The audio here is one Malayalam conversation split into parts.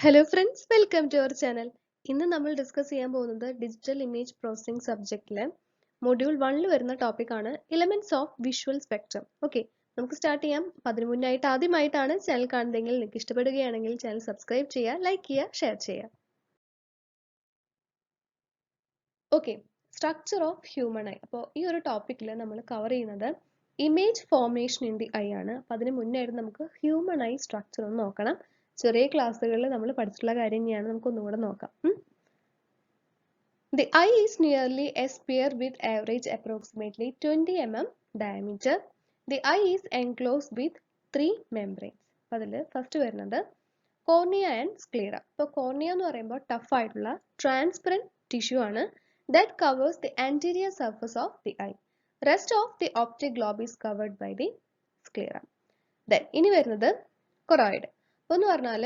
Hello friends, welcome to our channel. ഇന്ന് നമ്മൾ ഡിസ്കസ് ചെയ്യാൻ പോകുന്നത് ഡിജിറ്റൽ ഇമേജ് പ്രോസസ്സിംഗ് സബ്ജക്റ്റിലെ മൊഡ്യൂൾ 1 വരുന്ന ടോപ്പിക് ആണ് elements of visual spectrum. Okay, നമുക്ക് സ്റ്റാർട്ട് ചെയ്യാം. അതിനു മുന്നായിട്ട് ആദ്യമായിട്ടാണ് ചാനൽ കാണുന്നതെങ്കിൽ നിങ്ങൾക്ക് ഇഷ്ടപ്പെടുകയാണെങ്കിൽ ചാനൽ സബ്സ്ക്രൈബ് ചെയ്യുക, ലൈക്ക് ചെയ്യുക, ഷെയർ ചെയ്യുക. Okay, structure of human I. അപ്പോൾ ഈ ഒരു ടോപ്പിക്കിൽ നമ്മൾ കവർ ചെയ്യുന്നത് image formation in the eye ആണ്. അപ്പോൾ അതിന് മുന്നായിട്ട് നമുക്ക് ഹ്യൂമൻ ഐ സ്ട്രക്ചർ ഒന്ന് നോക്കണം. ചെറിയ ക്ലാസ്സുകളിൽ നമ്മൾ പഠിച്ചിട്ടുള്ള കാര്യം തന്നെയാണ്, നമുക്ക് ഒന്നുകൂടെ നോക്കാം. The eye is nearly a sphere with average approximately 20 mm diameter. The eye is enclosed with 3 membranes. അതിൽ ഫസ്റ്റ് വരുന്നത് കോർണിയ ആൻഡ് സ്ക്ലീറ. അപ്പോൾ കോർണിയ എന്ന് പറയുമ്പോൾ ടഫ് ആയിട്ടുള്ള ട്രാൻസ്പെറൻറ്റ് ടിഷ്യൂ ആണ്. That covers the anterior surface of the eye. Rest of the optic globe is covered by the sclera. Then ഇനി വരുന്നത് കൊറോയിഡ്. അപ്പോൾ എന്ന് പറഞ്ഞാൽ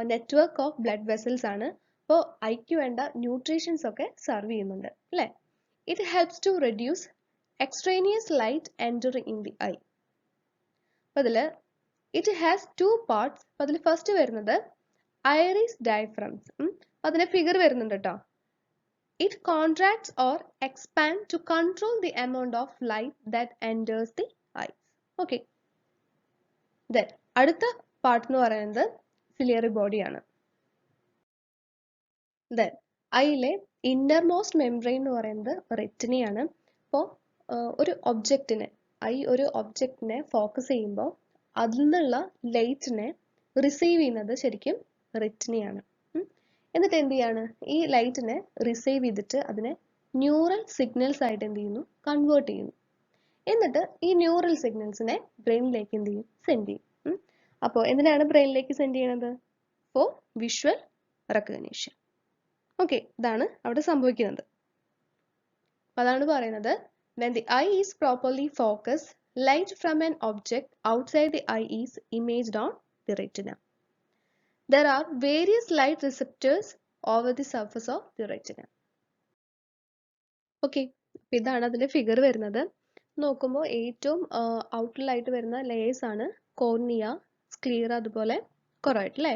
നെറ്റ്വർക്ക് ഓഫ് ബ്ലഡ് വെസൽസ് ആണ്. അപ്പോൾ ഐക്ക് വേണ്ട ന്യൂട്രീഷൻസ് ഒക്കെ സെർവ് ചെയ്യുന്നുണ്ട് അല്ലേ. It helps to reduce extraneous light entering in the eye. അപ്പോൾ അതിൽ ഇറ്റ് ഹാസ് 2 പാർട്സ്. അപ്പോൾ അതിൽ ഫസ്റ്റ് വരുന്നത് ഐറിസ് ഡയഫ്രംസ്. അതിന്റെ ഫിഗർ വരുന്നുണ്ട് കേട്ടോ. It contracts or expands to control the amount of light that enters the eyes. Okay. Then അടുത്ത പാർട്ട് എന്ന് പറയുന്നത് സിലിയറി ബോഡി ആണ്. Then ഐയിലെ ഇന്നർമോസ്റ്റ് മെംബ്രെയിൻ എന്ന് പറയുന്നത് റെറ്റിനയാണ്. അപ്പോൾ ഒരു ഒബ്ജക്റ്റിനെ ഫോക്കസ് ചെയ്യുമ്പോൾ അതിൽ നിന്നുള്ള ലൈറ്റിനെ റിസീവ് ചെയ്യുന്നത് ശരിക്കും റെറ്റിനയാണ്. എന്നിട്ട് എന്ത് ചെയ്യാണ്, ഈ ലൈറ്റിനെ റിസീവ് ചെയ്തിട്ട് അതിനെ ന്യൂറൽ സിഗ്നൽസ് ആയിട്ട് എന്ത് ചെയ്യുന്നു, കൺവേർട്ട് ചെയ്യുന്നു. എന്നിട്ട് ഈ ന്യൂറൽ സിഗ്നൽസിനെ ബ്രെയിനിലേക്ക് എന്ത് ചെയ്യും, സെൻഡ് ചെയ്യും. അപ്പോൾ എന്തിനാണ് ബ്രെയിനിലേക്ക് സെൻഡ് ചെയ്യണത്? Four visual recognition. ഓക്കെ, ഇതാണ് അവിടെ സംഭവിക്കുന്നത്. അതാണ് പറയുന്നത് when the eye is properly focused, light from an object outside the eye is imaged on the retina. There are various light receptors over the surface of the retina. Okay, ഇതാണ് അതിന്റെ ഫിഗർ വരുന്നത്. നോക്കുമ്പോൾ ഏറ്റവും ഔട്ടറിലായിട്ട് വരുന്ന ലെയേഴ്സ് ആണ് കോർണിയ, സ്ക്ലീറ, അതുപോലെ കൊറോയിഡ് അല്ലേ.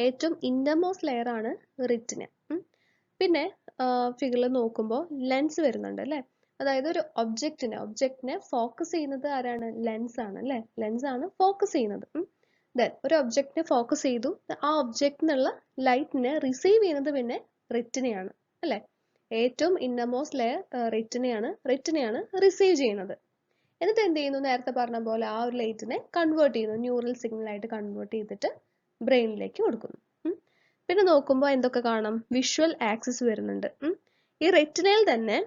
ഏറ്റവും ഇന്നർമോസ്റ്റ് ലെയർ ആണ് റെറ്റിന. പിന്നെ ഫിഗറിൽ നോക്കുമ്പോൾ ലെൻസ് വരുന്നുണ്ട് അല്ലേ. അതായത് ഒരു ഒബ്ജക്റ്റിനെ ഫോക്കസ് ചെയ്യുന്നത് ആരാണ്? ലെൻസ് ആണ് അല്ലേ. ലെൻസ് ആണ് ഫോക്കസ് ചെയ്യുന്നത്. ദെൻ ഒരു ഒബ്ജക്റ്റിനെ ഫോക്കസ് ചെയ്തു, ആ ഒബ്ജക്റ്റിനുള്ള ലൈറ്റിനെ റിസീവ് ചെയ്യുന്നത് പിന്നെ റെറ്റിനയാണ് അല്ലേ. ഏറ്റവും ഇന്നർമോസ്റ്റ് ലെയർ റെറ്റിനയാണ് റിസീവ് ചെയ്യുന്നത്. എന്നിട്ട് എന്ത് ചെയ്യുന്നു, നേരത്തെ പറഞ്ഞ പോലെ ആ ഒരു ലൈറ്റിനെ കൺവേർട്ട് ചെയ്യുന്നു, ന്യൂറൽ സിഗ്നൽ ആയിട്ട് കൺവേർട്ട് ചെയ്തിട്ട് ബ്രെയിനിലേക്ക് കൊടുക്കുന്നു. പിന്നെ നോക്കുമ്പോൾ എന്തൊക്കെ കാണാം, വിഷ്വൽ ആക്സിസ് വരുന്നുണ്ട്. ഈ റെറ്റിനയിൽ തന്നെ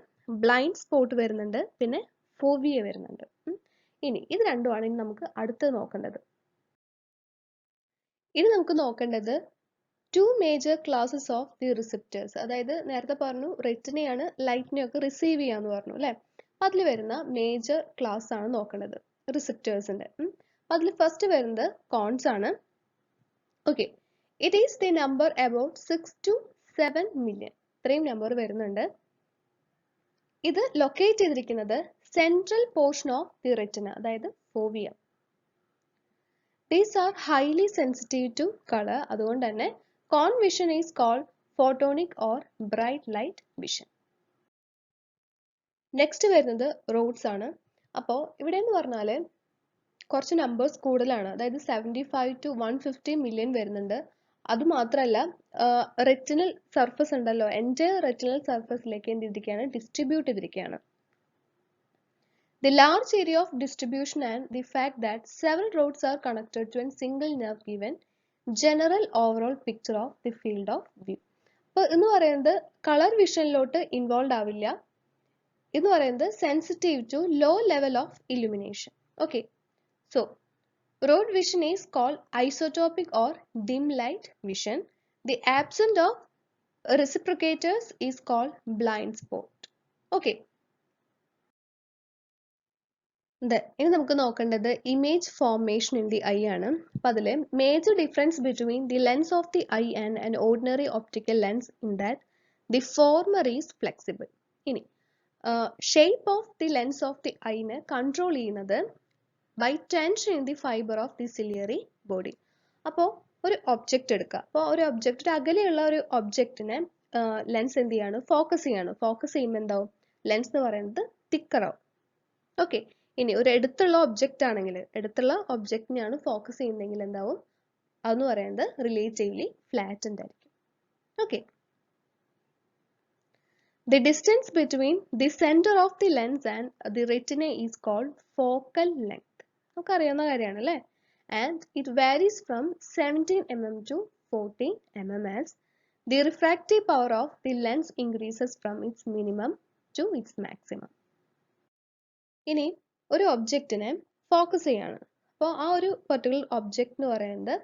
ബ്ലൈൻഡ് സ്പോട്ട് വരുന്നുണ്ട്, പിന്നെ ഫോവിയ വരുന്നുണ്ട്. ഇനി ഇത് രണ്ടുമാണ് ഇനി നമുക്ക് അടുത്ത് നോക്കേണ്ടത്. ഇനി നമുക്ക് നോക്കേണ്ടത് 2 major classes of the receptors. അതായത് നേരത്തെ പറഞ്ഞു റെറ്റിനയാണ് ലൈറ്റിനെയൊക്കെ റിസീവ് ചെയ്യാന്ന് പറഞ്ഞു അല്ലേ. അതിൽ വരുന്ന മേജർ ക്ലാസ് ആണ് നോക്കേണ്ടത് റിസെപ്റ്റേഴ്സിന്റെ. അതിൽ ഫസ്റ്റ് വരുന്നത് കോൺസ് ആണ്. Okay, it is the number about 6 to 7 million. ഇത്രയും നമ്പർ വരുന്നുണ്ട്. ഇത് ലൊക്കേറ്റ് ചെയ്തിരിക്കുന്നത് central portion of the retina, അതായത് ഫോവിയ. These are highly sensitive to color. അതുകൊണ്ട് തന്നെ cone vision is called photonic or bright light vision. Next വരുന്നത് റോഡ്സ് ആണ്. അപ്പോൾ ഇവിടെ എന്ന് പറഞ്ഞാൽ കുറച്ച് നമ്പേഴ്സ് കൂടുതലാണ്, അതായത് 75 to 150 മില്യൺ വരുന്നുണ്ട്. അതുമാത്രമല്ല റെറ്റിനൽ സർഫസ് ഉണ്ടല്ലോ, എൻ്റെ റെറ്റിനൽ സർഫസിലേക്ക് എന്ത് ചെയ്തിരിക്കുകയാണ്, ഡിസ്ട്രിബ്യൂട്ട് ചെയ്തിരിക്കുകയാണ്. The large area of distribution and the fact that several roads are connected to a single nerve give a general overall picture of the field of view. അപ്പോൾ എന്ന് പറയുന്നത് കളർ വിഷനിലോട്ട് ഇൻവോൾവ് ആവില്ല. എന്ന് പറയുന്നത് sensitive to low level of illumination. Okay, so rod vision is called isotopic or dim light vision. The absence of reciprocators is called blind spot. Okay. ഇനി നമുക്ക് നോക്കേണ്ടത് image formation in the eye ആണ്. അപ്പം അതിൽ major difference between the lens of the eye and an ordinary optical lens in that the former is flexible. ഇനി shape of the lens of the ഐനെ കൺട്രോൾ ചെയ്യുന്നത് by tension in the fibre of the ciliary body. അപ്പോൾ ഒരു ഒബ്ജക്റ്റ് എടുക്കുക. അപ്പോൾ ഒരു ഒബ്ജക്റ്റ് അകലെയുള്ള ഒരു ഒബ്ജക്റ്റിനെ ലെൻസ് എന്ത് ചെയ്യാണ്, ഫോക്കസ് ചെയ്യാണ്. ഫോക്കസ് ചെയ്യുമ്പോൾ എന്താവും, ലെൻസ് എന്ന് പറയുന്നത് തിക്കർ ആവും. ഓക്കെ, ഇനി ഒരു അടുത്തുള്ള ഒബ്ജക്റ്റ് ആണെങ്കിൽ, അടുത്തുള്ള ഒബ്ജക്റ്റിനെയാണ് ഫോക്കസ് ചെയ്യുന്നതെങ്കിൽ എന്താവും, അതെന്ന് പറയുന്നത് റിലേറ്റീവ്ലി ഫ്ലാറ്റൻഡ് ആയിരിക്കും. Okay, the distance between the center of the lens and the retina is called focal length. നമുക്ക് അറിയാവുന്ന കാര്യമാണ് അല്ലേ? And it varies from 17 mm to 14 mm as the refractive power of the lens increases from its minimum to its maximum. ഇനി ഒരു ഒബ്ജക്റ്റിനെ ഫോക്കസ് ചെയ്യാണ്. അപ്പോൾ ആ ഒരു പെർട്ടിക്കുലർ ഒബ്ജക്റ്റ് എന്ന് പറയുന്നത്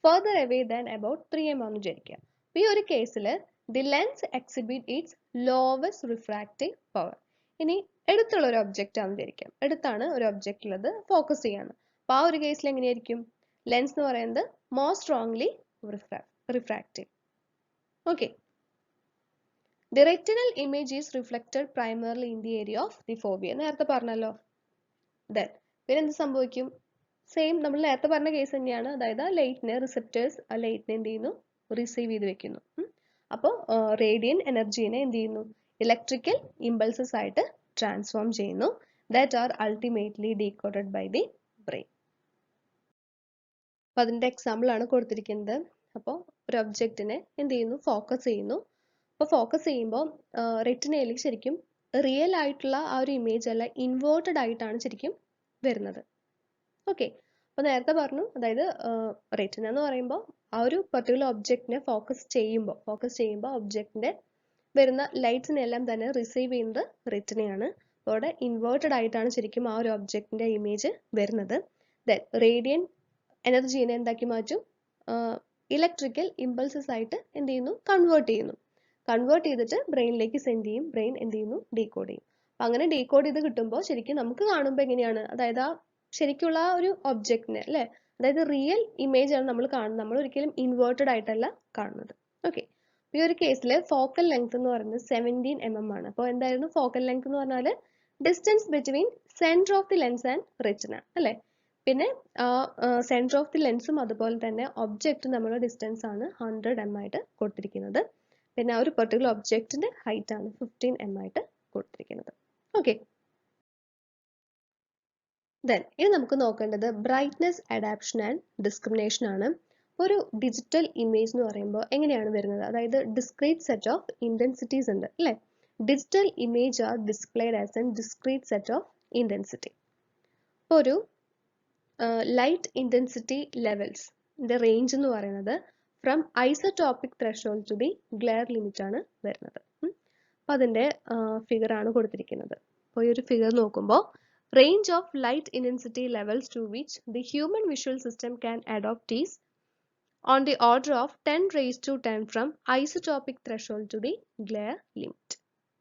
further away than about 3 mm എന്ന് വിചാരിക്കുക. അപ്പോൾ ഈ ഒരു കേസിൽ the lens exhibit its lowest refractive power. ഇനി എടുത്തുള്ള ഒരു ഒബ്ജക്റ്റ് ആണെന്ന് വിചാരിക്കാം. എടുത്താണ് ഒരു ഒബ്ജക്റ്റ് ഉള്ളത്, ഫോക്കസ് ചെയ്യാണ്. അപ്പോൾ ആ ഒരു കേസിൽ എങ്ങനെയായിരിക്കും, ലെൻസ് എന്ന് പറയുന്നത് more strongly refractive. Okay. The retinal image is reflected primarily in the area of the fovea. നേരത്തെ പറഞ്ഞല്ലോ. Then പിന്നെ എന്ത് സംഭവിക്കും, സെയിം നമ്മൾ നേരത്തെ പറഞ്ഞ കേസ് തന്നെയാണ്. അതായത് ലൈറ്റിനെ റിസെപ്റ്റേഴ്സ് ആ ലൈറ്റിനെ എന്ത് ചെയ്യുന്നു, റിസീവ് ചെയ്ത് വെക്കുന്നു. അപ്പോൾ റേഡിയൻ എനർജീനെ എന്ത് ചെയ്യുന്നു, ഇലക്ട്രിക്കൽ ഇമ്പൾസസ് ആയിട്ട് ട്രാൻസ്ഫോം ചെയ്യുന്നു. That are ultimately decoded by the brain. അപ്പോൾ അതിൻ്റെ എക്സാമ്പിൾ ആണ് കൊടുത്തിരിക്കുന്നത്. അപ്പോൾ ഒരു ഒബ്ജക്റ്റിനെ എന്ത് ചെയ്യുന്നു, ഫോക്കസ് ചെയ്യുന്നു. അപ്പോൾ ഫോക്കസ് ചെയ്യുമ്പോൾ റെറ്റിനയിൽ ശരിക്കും റിയൽ ആയിട്ടുള്ള ആ ഒരു ഇമേജ് അല്ല, ഇൻവേർട്ടഡ് ആയിട്ടാണ് ശരിക്കും വരുന്നത്. ഓക്കെ, അപ്പോൾ നേരത്തെ പറഞ്ഞു, അതായത് റെറ്റിന എന്ന് പറയുമ്പോൾ ആ ഒരു പെർട്ടിക്കുലർ ഒബ്ജക്റ്റിനെ ഫോക്കസ് ചെയ്യുമ്പോൾ ഒബ്ജക്റ്റിന്റെ വരുന്ന ലൈറ്റ്സിനെ എല്ലാം തന്നെ റിസീവ് ചെയ്യുന്നത് റെറ്റിനയാണ്. അപ്പോൾ അവിടെ ഇൻവേർട്ടഡ് ആയിട്ടാണ് ശരിക്കും ആ ഒരു ഒബ്ജക്റ്റിന്റെ ഇമേജ് വരുന്നത്. ദെൻ റേഡിയൻ എനർജീനെ എന്താക്കി മാറ്റും, ഇലക്ട്രിക്കൽ ഇമ്പൾസസ് ആയിട്ട് എന്ത് ചെയ്യുന്നു, കൺവേർട്ട് ചെയ്തിട്ട് ബ്രെയിനിലേക്ക് സെൻഡ് ചെയ്യും. ബ്രെയിൻ എന്ത് ചെയ്യുന്നു, ഡീകോഡ് ചെയ്യും. അങ്ങനെ ഡീകോഡ് ചെയ്ത് കിട്ടുമ്പോൾ ശരിക്കും നമുക്ക് കാണുമ്പോൾ എങ്ങനെയാണ്, അതായത് ആ ശരിക്കുള്ള ആ ഒരു ഒബ്ജക്റ്റിനെ അല്ലേ, അതായത് റിയൽ ഇമേജ് ആണ് നമ്മൾ കാണുന്നത്. നമ്മൾ ഒരിക്കലും ഇൻവേർട്ടഡ് ആയിട്ടല്ല കാണുന്നത്. ഓക്കെ, ഈ ഒരു കേസിൽ ഫോക്കൽ ലെങ്ത് എന്ന് പറയുന്നത് 17 mm ആണ്. അപ്പോൾ എന്തായിരുന്നു ഫോക്കൽ ലെങ്ത് എന്ന് പറഞ്ഞാൽ distance between centre of the lens and retina അല്ലേ. പിന്നെ സെന്റർ ഓഫ് ദി ലെൻസും അതുപോലെ തന്നെ ഒബ്ജക്റ്റും തമ്മിലുള്ള ഡിസ്റ്റൻസ് ആണ് 100 mm ആയിട്ട് കൊടുത്തിരിക്കുന്നത്. പിന്നെ ആ ഒരു പെർട്ടിക്കുലർ ഒബ്ജക്റ്റിന്റെ ഹൈറ്റ് ആണ് 15 mm ആയിട്ട് കൊടുത്തിരിക്കുന്നത്. ഓക്കെ, ദെൻ ഇനി നമുക്ക് നോക്കേണ്ടത് ബ്രൈറ്റ്നസ് അഡാപ്ഷൻ ആൻഡ് ഡിസ്ക്രിമിനേഷൻ ആണ്. ഒരു ഡിജിറ്റൽ ഇമേജ് എന്ന് പറയുമ്പോൾ എങ്ങനെയാണ് വരുന്നത്, അതായത് ഡിസ്ക്രീറ്റ് സെറ്റ് ഓഫ് ഇന്റൻസിറ്റീസ് ഉണ്ട് അല്ലേ. Digital image are displayed as an discrete set of intensity. ഇപ്പോൾ ഒരു ലൈറ്റ് ഇന്റൻസിറ്റി ലെവൽസിന്റെ റേഞ്ച് എന്ന് പറയുന്നത് from isotopic threshold to the glare limit ആണ് വരുന്നത്. അപ്പോൾ അതിന്റെ ഫിഗർ ആണ് കൊടുത്തിരിക്കുന്നത്. അപ്പോൾ ഈ ഒരു ഫിഗർ നോക്കുമ്പോൾ range of light intensity levels to which the human visual system can adopt is on the order of 10 raised to 10 from isotopic threshold to the glare limit.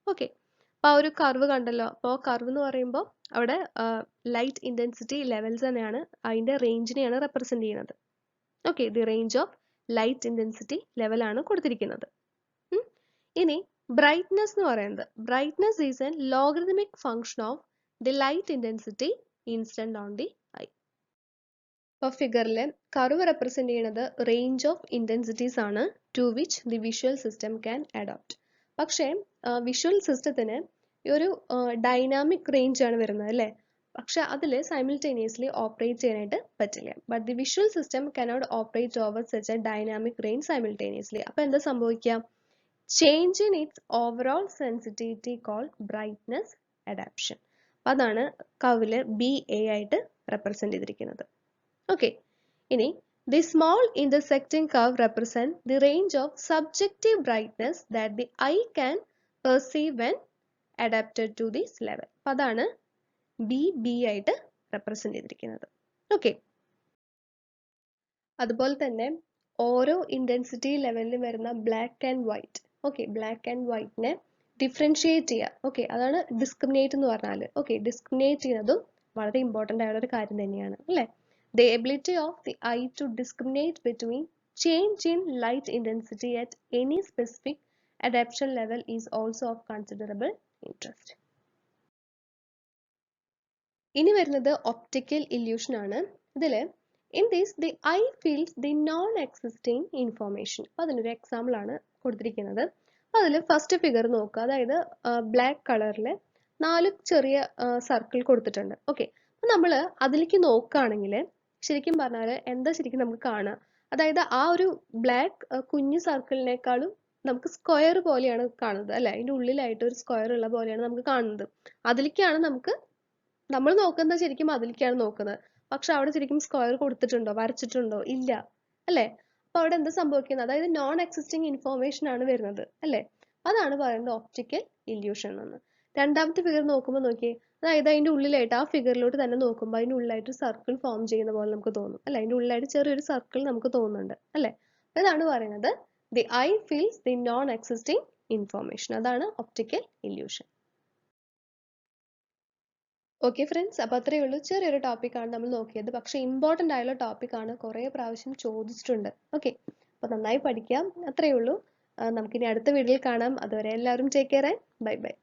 Okay, അപ്പോൾ ആ ഒരു കർവ് കണ്ടല്ലോ. അപ്പോൾ കർവ് എന്ന് പറയുമ്പോൾ അവിടെ ലൈറ്റ് ഇന്റൻസിറ്റി ലെവൽസ് തന്നെയാണ്, അതിന്റെ റേഞ്ചിനെയാണ് റെപ്രസെന്റ് ചെയ്യുന്നത്. Okay, the range of light intensity level ആണ് കൊടുത്തിരിക്കുന്നത്. ഇനി ബ്രൈറ്റ്നസ് എന്ന് പറയുന്നത്, brightness is an logarithmic function of the light intensity incident on the eye. അപ്പോൾ ഫിഗറിൽ കർവ് റെപ്രസെന്റ് ചെയ്യുന്നത് റേഞ്ച് ഓഫ് ഇന്റൻസിറ്റീസ് ആണ് to which the visual system can adopt. പക്ഷേ വിഷ്വൽ സിസ്റ്റത്തിന് ഈ ഒരു ഡൈനാമിക് റേഞ്ച് ആണ് വരുന്നത് അല്ലേ. പക്ഷെ അതിൽ സൈമിൾട്ടേനിയസ്ലി ഓപ്പറേറ്റ് ചെയ്യാനായിട്ട് പറ്റില്ല. But the visual system cannot operate over such a dynamic range simultaneously. അപ്പോൾ എന്താ സംഭവിക്കുക, change in its overall sensitivity called brightness adaptation. അതാണ് കർവില് BA ആയിട്ട് റെപ്രസെന്റ് ചെയ്തിരിക്കുന്നത്. ഓക്കെ, ഇനി the small intersecting curve represent the range of subjective brightness that the eye can perceive when adapted to this level. അപ്പം അതാണ് BB ആയിട്ട് റെപ്രസെന്റ് ചെയ്തിരിക്കുന്നത്. ഓക്കെ, അതുപോലെ തന്നെ ഓരോ ഇന്റൻസിറ്റി ലെവലിലും വരുന്ന black and white. Okay, black and വൈറ്റിനെ ഡിഫറൻഷിയേറ്റ് ചെയ്യുക. ഓക്കെ, അതാണ് ഡിസ്ക്രിമിനേറ്റ് എന്ന് പറഞ്ഞാൽ. ഓക്കെ, ഡിസ്ക്രിമിനേറ്റ് ചെയ്യുന്നതും വളരെ ഇമ്പോർട്ടൻ്റ് ആയുള്ള ഒരു കാര്യം തന്നെയാണ് അല്ലേ. The ability of the eye to discriminate between change in light intensity at any specific adaptation level is also of considerable interest. ഇനി വരുന്നത് ഒപ്റ്റിക്കൽ ഇല്യൂഷൻ ആണ്. ഇതിൽ In this, the eye feels the non-existing information. അപ്പോൾ അതിനൊരു എക്സാമ്പിൾ ആണ് കൊടുത്തിരിക്കുന്നത്. അതിൽ ഫസ്റ്റ് ഫിഗർ നോക്കുക, അതായത് ബ്ലാക്ക് കളറിൽ 4 ചെറിയ സർക്കിൾ കൊടുത്തിട്ടുണ്ട്. ഓക്കെ, അപ്പം നമ്മൾ അതിലേക്ക് നോക്കുകയാണെങ്കിൽ ശരിക്കും പറഞ്ഞാൽ എന്താ ശരിക്കും നമുക്ക് കാണുക, അതായത് ആ ഒരു ബ്ലാക്ക് കുഞ്ഞു സർക്കിളിനേക്കാളും നമുക്ക് സ്ക്വയർ പോലെയാണ് കാണുന്നത് അല്ലെ, അതിൻ്റെ ഉള്ളിലായിട്ട് ഒരു സ്ക്വയർ ഉള്ള പോലെയാണ് നമുക്ക് കാണുന്നത്. അതിലേക്കാണ് നമ്മൾ നോക്കുന്നത്, ശരിക്കും അതിലേക്കാണ് നോക്കുന്നത്. പക്ഷെ അവിടെ ശരിക്കും സ്ക്വയർ കൊടുത്തിട്ടുണ്ടോ, വരച്ചിട്ടുണ്ടോ, ഇല്ല അല്ലേ. അപ്പൊ അവിടെ എന്താ സംഭവിക്കുന്നത്, അതായത് നോൺ എക്സിസ്റ്റിംഗ് ഇൻഫോർമേഷൻ ആണ് വരുന്നത് അല്ലേ. അതാണ് പറയുന്നത് ഒപ്റ്റിക്കൽ ഇല്യൂഷൻ എന്ന്. രണ്ടാമത്തെ ഫിഗർ നോക്കുമ്പോൾ നോക്കിയേ, അതായത് അതിന്റെ ഉള്ളിലായിട്ട് ആ ഫിഗറിലോട്ട് തന്നെ നോക്കുമ്പോൾ അതിന്റെ ഉള്ളിലായിട്ട് സർക്കിൾ ഫോം ചെയ്യുന്ന പോലെ നമുക്ക് തോന്നും അല്ലെ, അതിന്റെ ഉള്ളിലായിട്ട് ചെറിയൊരു സർക്കിൾ നമുക്ക് തോന്നുന്നുണ്ട് അല്ലെ. ഇതാണ് പറയുന്നത് the I feels the non existing information. അതാണ് ഒപ്റ്റിക്കൽ ഇല്യൂഷൻ. ഓക്കെ ഫ്രണ്ട്സ്, അപ്പോൾ അത്രയേ ഉള്ളൂ. ചെറിയൊരു ടോപ്പിക്കാണ് നമ്മൾ നോക്കിയത്, പക്ഷേ ഇമ്പോർട്ടൻ്റ് ആയുള്ള ടോപ്പിക്കാണ്, കുറേ പ്രാവശ്യം ചോദിച്ചിട്ടുണ്ട്. ഓക്കെ, അപ്പോൾ നന്നായി പഠിക്കാം. അത്രയേ ഉള്ളൂ. നമുക്കിനി അടുത്ത വീഡിയോയിൽ കാണാം. അതുവരെ എല്ലാവരും take care and bye bye.